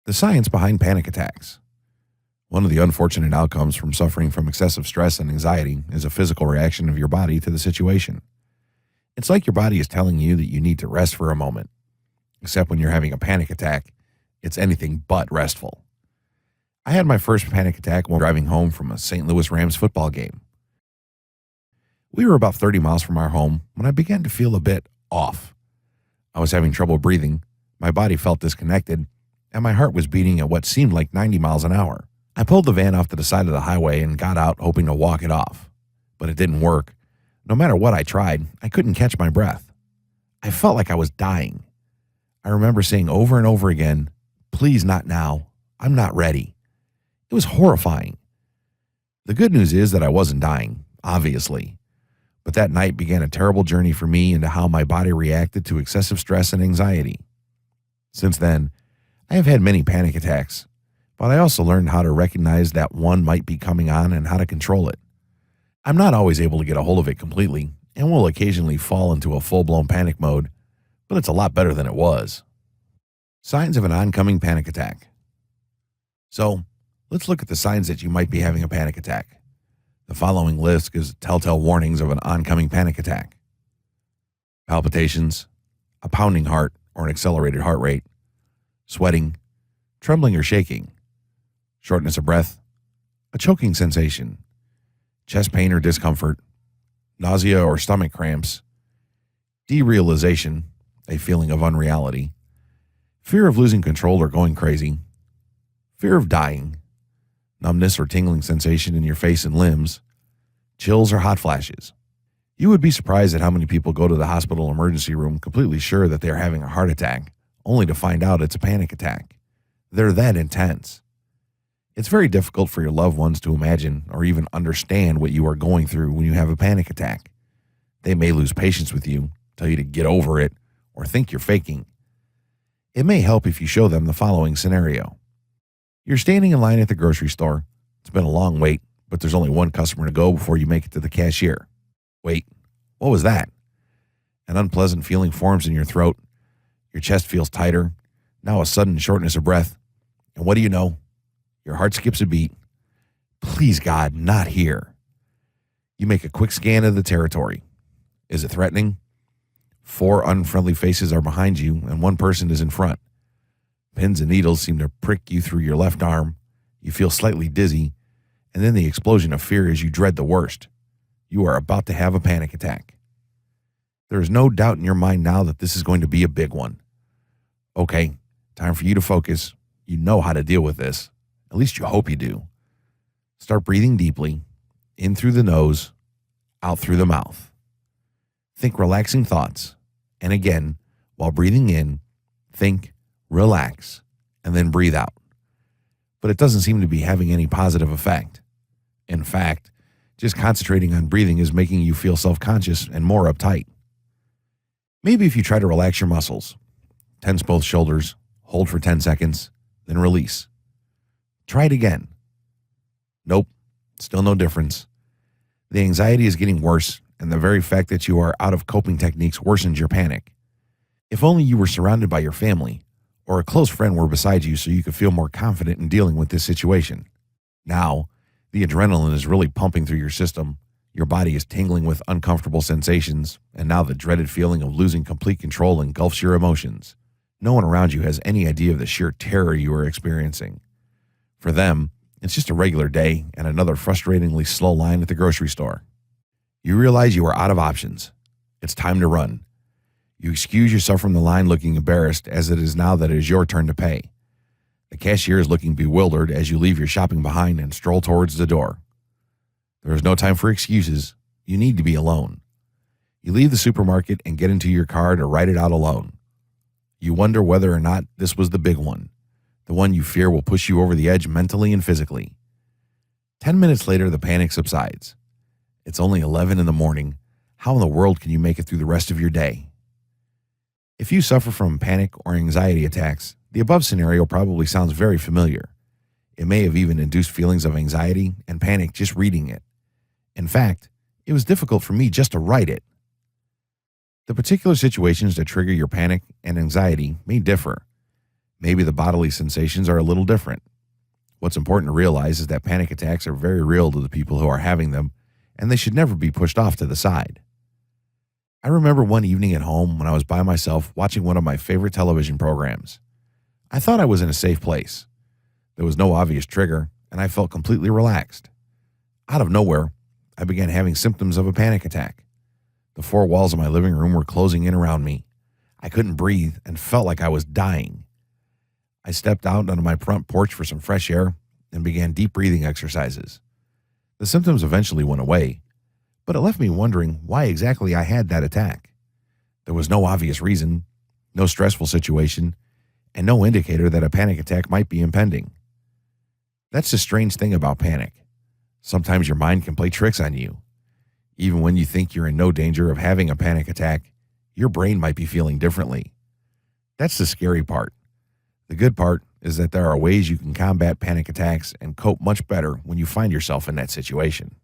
The science behind panic attacks. One of the unfortunate outcomes from suffering from excessive stress and anxiety is a physical reaction of your body to the situation. It's like your body is telling you that you need to rest for a moment. Except when you're having a panic attack, it's anything but restful. I had my first panic attack while driving home from a St. Louis Rams football game. We were about 30 miles from our home when I began to feel a bit off. I was having trouble breathing, my body felt disconnected, and my heart was beating at what seemed like 90 miles an hour. I pulled the van off to the side of the highway and got out hoping to walk it off. But it didn't work. No matter what I tried, I couldn't catch my breath. I felt like I was dying. I remember saying over and over again, "Please not now. I'm not ready." It was horrifying. The good news is that I wasn't dying, obviously. But that night began a terrible journey for me into how my body reacted to excessive stress and anxiety. Since then, I have had many panic attacks, but I also learned how to recognize that one might be coming on and how to control it. I'm not always able to get a hold of it completely, and will occasionally fall into a full-blown panic mode, but it's a lot better than it was. Signs of an oncoming panic attack. So, let's look at the signs that you might be having a panic attack. The following list gives telltale warnings of an oncoming panic attack. Palpitations, a pounding heart or an accelerated heart rate, sweating, trembling or shaking, shortness of breath, a choking sensation, chest pain or discomfort, nausea or stomach cramps, derealization, a feeling of unreality, fear of losing control or going crazy, fear of dying, numbness or tingling sensation in your face and limbs, chills or hot flashes. You would be surprised at how many people go to the hospital emergency room completely sure that they are having a heart attack, only to find out it's a panic attack. They're that intense. It's very difficult for your loved ones to imagine or even understand what you are going through when you have a panic attack. They may lose patience with you, tell you to get over it, or think you're faking. It may help if you show them the following scenario. You're standing in line at the grocery store. It's been a long wait, but there's only one customer to go before you make it to the cashier. Wait, what was that? An unpleasant feeling forms in your throat. Your chest feels tighter. Now a sudden shortness of breath. And what do you know? Your heart skips a beat. Please, God, not here. You make a quick scan of the territory. Is it threatening? 4 unfriendly faces are behind you, and one person is in front. Pins and needles seem to prick you through your left arm. You feel slightly dizzy, and then the explosion of fear as you dread the worst. You are about to have a panic attack. There is no doubt in your mind now that this is going to be a big one. Okay, time for you to focus. You know how to deal with this. At least you hope you do. Start breathing deeply, in through the nose, out through the mouth. Think relaxing thoughts. And again, while breathing in, think, relax, and then breathe out. But it doesn't seem to be having any positive effect. In fact, just concentrating on breathing is making you feel self-conscious and more uptight. Maybe if you try to relax your muscles, tense both shoulders, hold for 10 seconds, then release. Try it again. Nope, still no difference. The anxiety is getting worse, and the very fact that you are out of coping techniques worsens your panic. If only you were surrounded by your family, or a close friend were beside you so you could feel more confident in dealing with this situation. Now, the adrenaline is really pumping through your system. Your body is tingling with uncomfortable sensations, and now the dreaded feeling of losing complete control engulfs your emotions. No one around you has any idea of the sheer terror you are experiencing. For them, it's just a regular day and another frustratingly slow line at the grocery store. You realize you are out of options. It's time to run. You excuse yourself from the line looking embarrassed as it is now that it is your turn to pay. The cashier is looking bewildered as you leave your shopping behind and stroll towards the door. There is no time for excuses. You need to be alone. You leave the supermarket and get into your car to write it out alone. You wonder whether or not this was the big one, the one you fear will push you over the edge mentally and physically. 10 minutes later, the panic subsides. It's only 11 in the morning. How in the world can you make it through the rest of your day? If you suffer from panic or anxiety attacks, the above scenario probably sounds very familiar. It may have even induced feelings of anxiety and panic just reading it. In fact, it was difficult for me just to write it. The particular situations that trigger your panic and anxiety may differ. Maybe the bodily sensations are a little different. What's important to realize is that panic attacks are very real to the people who are having them, and they should never be pushed off to the side. I remember one evening at home when I was by myself watching one of my favorite television programs. I thought I was in a safe place. There was no obvious trigger, and I felt completely relaxed. Out of nowhere, I began having symptoms of a panic attack. The four walls of my living room were closing in around me. I couldn't breathe and felt like I was dying. I stepped out onto my front porch for some fresh air and began deep breathing exercises. The symptoms eventually went away, but it left me wondering why exactly I had that attack. There was no obvious reason, no stressful situation, and no indicator that a panic attack might be impending. That's the strange thing about panic. Sometimes your mind can play tricks on you. Even when you think you're in no danger of having a panic attack, your brain might be feeling differently. That's the scary part. The good part is that there are ways you can combat panic attacks and cope much better when you find yourself in that situation.